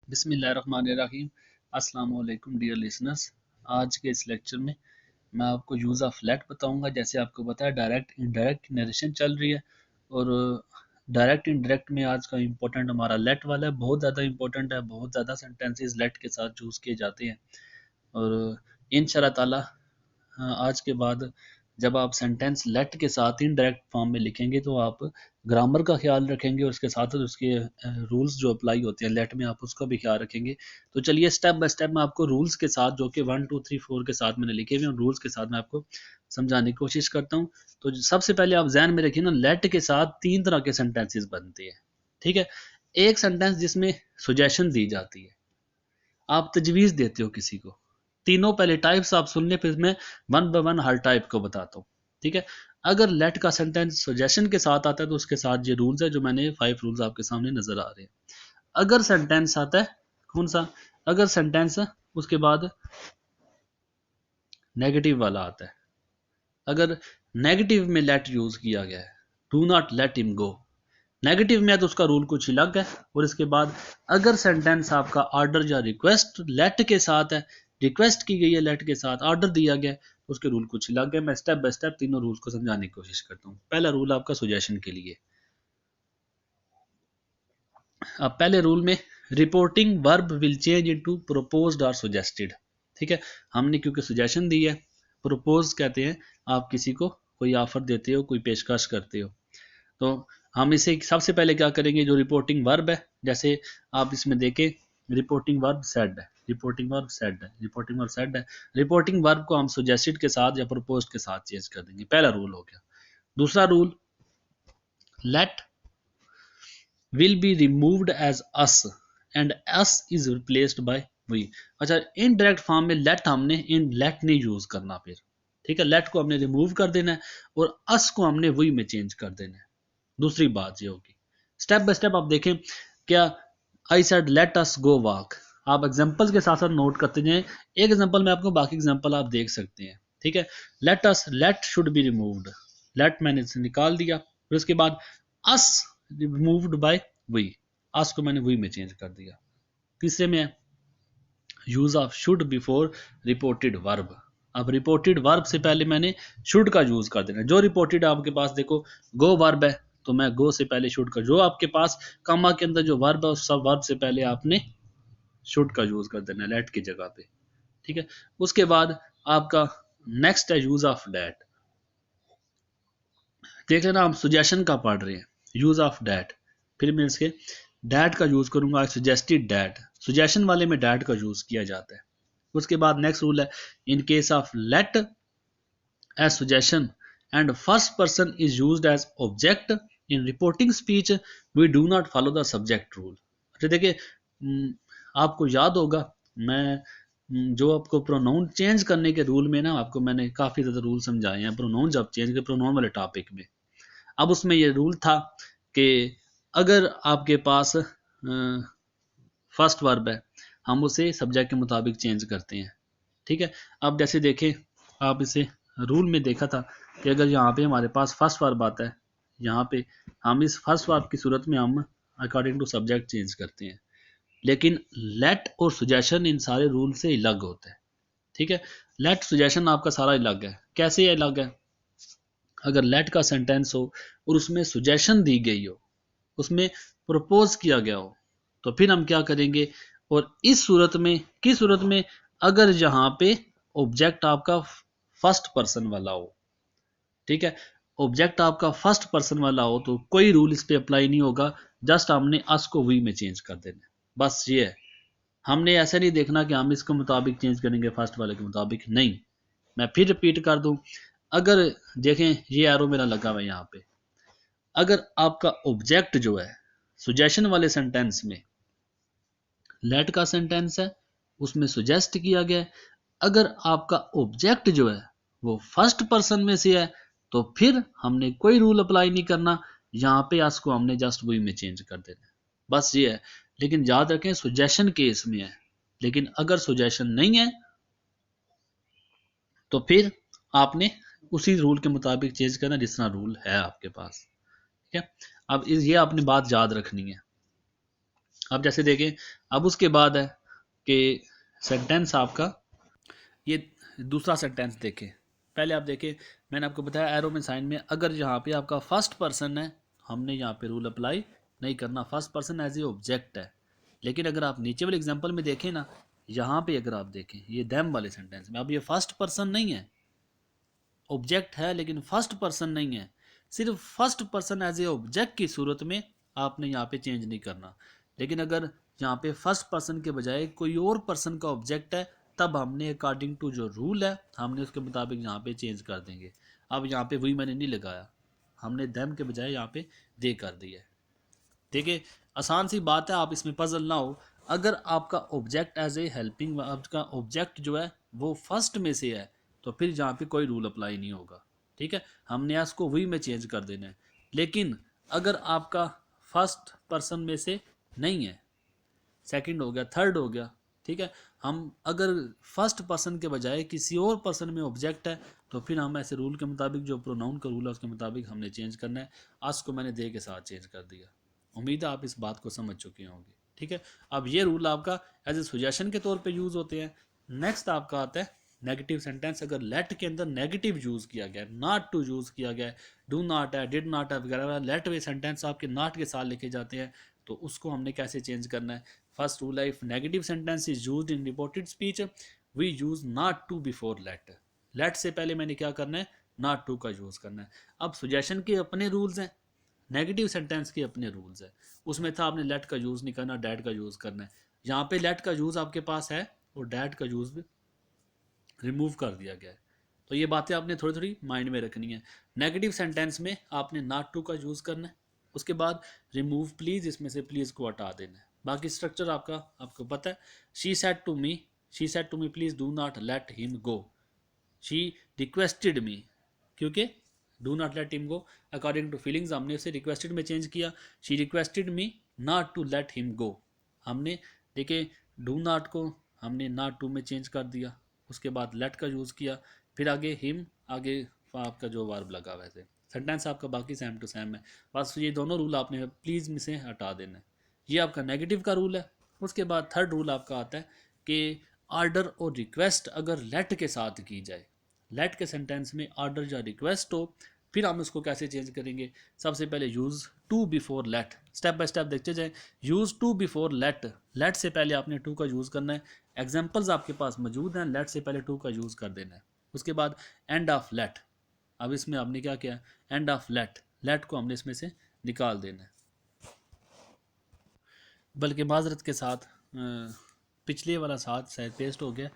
बिस्मिल्लाहिर्रहमानिर्रहीम। अस्सलाम वालेकुम डियर लिसनर्स। आज के इस लेक्चर में मैं आपको यूज़ ऑफ लेट बताऊंगा। जैसे आपको पता है डायरेक्ट इनडायरेक्ट नरेशन चल रही है और डायरेक्ट इनडायरेक्ट में आज का इम्पोर्टेंट हमारा लेट वाला है, बहुत ज़्यादा इम्पोर्टेंट है। बहुत ज़्यादा सेंटेंसेस लेट के साथ चूज़ किए जाते हैं और इंशाअल्लाह ताला आज के बाद जब आप सेंटेंस लेट के साथ इनडायरेक्ट फॉर्म में लिखेंगे तो आप ग्रामर का ख्याल रखेंगे और उसके साथ उसके रूल्स जो अप्लाई होते हैं लेट में आप उसका भी ख्याल रखेंगे। तो चलिए स्टेप बाय स्टेप मैं आपको रूल्स के साथ जो कि 1 2 3 4 के साथ मैंने लिखे हुए हैं रूल्स के साथ मैं आपको समझाने की कोशिश करता हूँ। तो सबसे पहले आप जहन में रखिए ना, लेट के साथ 3 तरह के सेंटेंसेस बनते हैं। ठीक है, एक सेंटेंस जिसमें सुजेशन दी जाती है, आप तजवीज़ देते हो किसी को। तीनों पहले टाइप्स आप सुन ले, फिर मैं one by one her type को बताता हूँ। ठीक है, अगर लेट का सेंटेंस सजेशन के साथ आता है तो उसके साथ ये रूल्स है जो मैंने 5 रूल्स आपके सामने नजर आ रहे हैं। अगर सेंटेंस आता है कौन सा, अगर सेंटेंस उसके बाद नेगेटिव वाला आता है, अगर नेगेटिव में लेट यूज किया गया है, do not let him go, negative में है तो उसका रूल कुछ अलग है। और इसके बाद अगर सेंटेंस आपका ऑर्डर या रिक्वेस्ट लेट के साथ है, रिक्वेस्ट की गई है लेट के साथ, ऑर्डर दिया गया है, तो उसके रूल कुछ अलग है। मैं स्टेप बाय स्टेप तीनों रूल्स को समझाने की कोशिश करता हूँ। पहला रूल आपका सुजेशन के लिए। अब पहले रूल में reporting verb will change into proposed और सजेस्टेड। ठीक है, हमने क्योंकि सुजेशन दी है, प्रोपोज कहते हैं आप किसी को कोई ऑफर देते हो, कोई पेशकश करते हो। तो हम इसे सबसे पहले क्या करेंगे, जो रिपोर्टिंग वर्ब है, जैसे आप इसमें देखें रिपोर्टिंग वर्ब सेड है, रिपोर्टिंग वर्ब सेड है, रिपोर्टिंग वर्ब सेड है। रिपोर्टिंग वर्ब को हम सजेस्टेड के साथ या प्रपोज्ड के साथ चेंज कर देंगे। पहला रूल हो गया। दूसरा rule, let will be removed as us and us is replaced by we. अच्छा, इनडायरेक्ट फॉर्म में लेट हमने इन लेट नहीं यूज करना फिर। ठीक है, लेट को हमने रिमूव कर देना है और अस को हमने वी में चेंज कर देना है। दूसरी बात ये होगी, स्टेप बाय स्टेप आप देखें। क्या, I said let us go walk, आप एग्जांपल्स के साथ साथ नोट करते जाएं। एक एग्जांपल में आपको, बाकी एग्जांपल आप देख सकते हैं। ठीक है, let us, let should be removed, let मैंने इसे निकाल दिया। फिर उसके बाद us removed by we, us को मैंने वी में चेंज कर दिया। तीसरे में है use of should before reported verb. अब रिपोर्टेड वर्ब से पहले मैंने शुड का यूज कर देना। जो रिपोर्टेड आपके पास देखो गो वर्ब है तो मैं गो से पहले शुड का, जो आपके पास कॉमा के अंदर जो वर्ब है उस सब वर्ब से पहले आपने शुड का यूज कर देना लेट की जगह पे। ठीक है, उसके बाद आपका नेक्स्ट है यूज ऑफ डैट। देख लेना, हम सुजेशन का पढ़ रहे हैं, यूज ऑफ डैट। फिर मैं इसके डैट का यूज करूंगा, सजेस्टेड डैट, सुजेशन वाले में डैट का यूज किया जाता है। उसके बाद नेक्स्ट रूल है, in case of let as suggestion and first person is used as object in reporting speech we do not follow the subject rule. अच्छा देखिए, आपको याद होगा मैं जो आपको प्रोनाउन चेंज करने के रूल में ना, आपको मैंने काफ़ी ज़्यादा रूल समझाए हैं प्रोनाउन जब चेंज के, प्रोनाउन वाले टॉपिक में। अब उसमें ये रूल था कि अगर आपके पास फर्स्ट वर्ब है, हम उसे सब्जेक्ट के मुताबिक चेंज करते हैं। ठीक है, अब जैसे देखें, आप इसे रूल में देखा था कि अगर यहाँ पे हमारे पास फर्स्ट वर्ब आता है, यहाँ पे हम इस फर्स्ट वर्ब की सूरत में हम अकॉर्डिंग टू सब्जेक्ट चेंज करते हैं। लेकिन लेट और सुजेशन इन सारे रूल से अलग होता है। ठीक है, लेट सुजेशन आपका सारा अलग है। कैसे अलग है, अगर लेट का सेंटेंस हो और उसमें सुजेशन दी गई हो, उसमें प्रपोज किया गया हो, तो फिर हम क्या करेंगे, और इस सूरत में, किस सूरत में, अगर यहाँ पे ऑब्जेक्ट आपका फर्स्ट पर्सन वाला हो। ठीक है, ऑब्जेक्ट आपका फर्स्ट पर्सन वाला हो तो कोई रूल इस पे अप्लाई नहीं होगा, जस्ट हमने अस को वी में चेंज कर देना। बस ये है, हमने ऐसा नहीं देखना कि हम इसके मुताबिक चेंज करेंगे फर्स्ट वाले के मुताबिक, नहीं। मैं फिर रिपीट कर दूं, अगर देखें ये एरो मेरा लगा हुआ है यहाँ पे, अगर आपका ऑब्जेक्ट जो है सुजेशन वाले सेंटेंस में लेट का सेंटेंस है, उसमें सुजेस्ट किया गया है, अगर आपका ऑब्जेक्ट जो है वो फर्स्ट पर्सन में से है तो फिर हमने कोई रूल अप्लाई नहीं करना, यहाँ पे अस को हमने जस्ट वी में चेंज कर देना। बस ये है। लेकिन याद रखें सुजेशन केस में है, लेकिन अगर सुजेशन नहीं है तो फिर आपने उसी रूल के मुताबिक चेंज करना जिस तरह रूल है आपके पास। ठीक है, अब ये आपने बात याद रखनी है। अब जैसे देखें, अब उसके बाद है कि सेंटेंस आपका, ये दूसरा सेंटेंस देखें। पहले आप देखें, मैंने आपको बताया एरो में साइन में, अगर यहाँ पे आपका फर्स्ट पर्सन है, हमने यहाँ पे रूल अप्लाई नहीं करना, first person as a object है। लेकिन अगर आप नीचे वाले एग्जांपल में देखें ना, यहाँ पे अगर आप देखें ये देम वाले सेंटेंस में, अब ये फर्स्ट पर्सन नहीं है, ऑब्जेक्ट है लेकिन फर्स्ट पर्सन नहीं है। सिर्फ first person as a object की सूरत में आपने यहाँ पे चेंज नहीं करना। लेकिन अगर यहाँ पे फर्स्ट पर्सन के बजाय कोई और पर्सन का ऑब्जेक्ट है, तब हमने अकॉर्डिंग टू जो रूल है हमने उसके मुताबिक यहाँ पे चेंज कर देंगे। अब यहाँ पे वही मैंने नहीं लगाया, हमने देम के बजाय यहाँ पे दे कर दिया है। देखिए आसान सी बात है, आप इसमें पजल ना हो। अगर आपका ऑब्जेक्ट एज ए हेल्पिंग, आपका ऑब्जेक्ट जो है वो फर्स्ट में से है, तो फिर जहाँ पे कोई रूल अप्लाई नहीं होगा। ठीक है, हमने इसको वही में चेंज कर देना है। लेकिन अगर आपका फर्स्ट पर्सन में से नहीं है, सेकंड हो गया, थर्ड हो गया, ठीक है, हम अगर फर्स्ट पर्सन के बजाय किसी और पर्सन में ऑब्जेक्ट है, तो फिर हम ऐसे रूल के मुताबिक, जो प्रोनाउन का रूल है उसके मुताबिक हमने चेंज करना है। आज को मैंने दे के साथ चेंज कर दिया। उम्मीद है आप इस बात को समझ चुके होंगे। ठीक है, अब ये रूल आपका एज ए सुजेशन के तौर पे यूज़ होते हैं। नेक्स्ट आपका आता है नेगेटिव सेंटेंस। अगर लेट के अंदर नेगेटिव यूज़ किया गया, नॉट टू यूज़ किया गया, डू नॉट है, डिड नॉट है वगैरह, लेट वे सेंटेंस आपके नॉट के साथ लिखे जाते हैं, तो उसको हमने कैसे चेंज करना है। फर्स्ट रूल है, if negative sentence is used in reported speech we use not to before let. Let से पहले मैंने क्या करना है, नॉट टू का यूज़ करना है। अब सुजेशन के अपने रूल्स हैं, नेगेटिव सेंटेंस के अपने रूल्स है। उसमें था आपने लेट का यूज़ नहीं करना, डैड का यूज़ करना है। यहाँ पे लेट का यूज़ आपके पास है और डैड का यूज़ भी रिमूव कर दिया गया है। तो ये बातें आपने थोड़ी थोड़ी माइंड में रखनी है। नेगेटिव सेंटेंस में आपने नॉट टू का यूज़ करना है, उसके बाद रिमूव प्लीज़, इसमें से प्लीज़ को हटा देना है। बाकी स्ट्रक्चर आपका आपको पता है। She said to me, she said to me please do not let him go. She requested me, क्योंकि do not let him go according to feelings, हमने उसे रिक्वेस्टेड में चेंज किया। She requested me not to let him go, हमने देखिए do not को हमने not to में चेंज कर दिया, उसके बाद लेट का यूज़ किया, फिर आगे हिम, आगे आपका जो वर्ब लगा, वैसे सेंटेंस आपका बाकी सेम टू सेम है। बस ये दोनों रूल आपने प्लीज़ में से हटा देना है। ये आपका नेगेटिव का रूल है। उसके बाद थर्ड रूल आपका आता है कि आर्डर और रिक्वेस्ट अगर लेट के साथ की जाए, लेट के सेंटेंस में आर्डर या रिक्वेस्ट हो, फिर हम इसको कैसे चेंज करेंगे। सबसे पहले use to before let, step by step देखते जाए। Use to before let, let से पहले आपने टू का यूज़ करना है। एग्जाम्पल्स आपके पास मौजूद हैं, लेट से पहले टू का यूज़ कर देना है। उसके बाद एंड ऑफ लेट, अब इसमें आपने क्या किया, एंड ऑफ लेट, लेट को हमने इसमें से निकाल देना है। बल्कि माजरत के साथ पिछले वाला साथ शायद पेस्ट हो गया,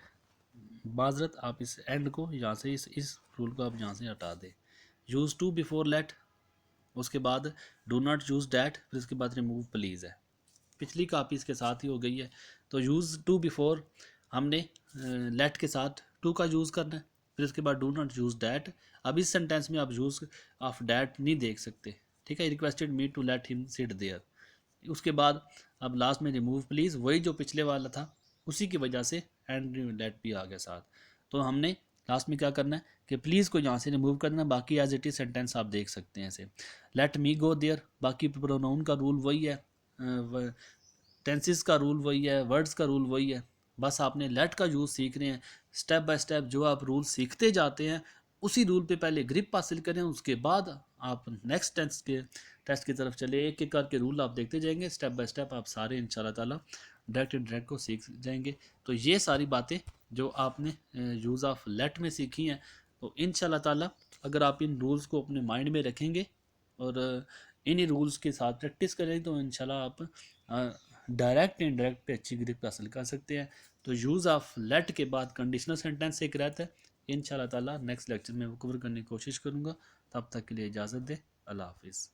माजरत, आप इस एंड को यहाँ से, इस रूल को आप यहाँ से हटा दें। यूज़ टू बिफोर लेट, उसके बाद डू नॉट यूज़ डैट, फिर उसके बाद रिमूव प्लीज़ है। पिछली कापी इसके साथ ही हो गई है। तो यूज़ टू बिफोर हमने लेट के साथ टू का यूज़ करना है, फिर उसके बाद डू नॉट यूज़ डैट। अब इस सेंटेंस में आप यूज़ ऑफ डैट नहीं देख सकते, ठीक है। Requested me to let him sit there, उसके बाद अब लास्ट में रिमूव प्लीज़, वही जो पिछले वाला था उसी की वजह से एंड लेट भी आ गया साथ। तो हमने लास्ट में क्या करना है कि प्लीज़ को यहाँ से रिमूव करना है, बाकी एज इट इज सेंटेंस आप देख सकते हैं ऐसे। लेट मी गो देयर, बाकी प्रोनाउन का रूल वही है, टेंसेस का रूल वही है, वर्ड्स का रूल वही है। बस आपने लेट का यूज़ सीख रहे हैं। स्टेप बाय स्टेप जो आप रूल सीखते जाते हैं, उसी रूल पे पहले ग्रिप हासिल करें, उसके बाद आप नेक्स्ट टेस्ट की तरफ चले। एक एक करके रूल आप देखते जाएंगे, स्टेप बाय स्टेप आप सारे इंशाल्लाह ताला डायरेक्ट इनडायरेक्ट को सीख जाएंगे। तो ये सारी बातें जो आपने यूज़ ऑफ लेट में सीखी हैं, तो इंशाल्लाह ताला अगर आप इन रूल्स को अपने माइंड में रखेंगे और इन्हीं रूल्स के साथ प्रैक्टिस करें, तो इंशाल्लाह आप डायरेक्ट इनडायरेक्ट पे अच्छी ग्रिप हासिल कर सकते हैं। तो यूज़ ऑफ लेट के बाद कंडीशनल सेंटेंस एक रहता है, इंशाल्लाह ताला नेक्स्ट लेक्चर में वो कवर करने की कोशिश करूँगा। तब तक के लिए इजाज़त दे, अल्लाह हाफिज़।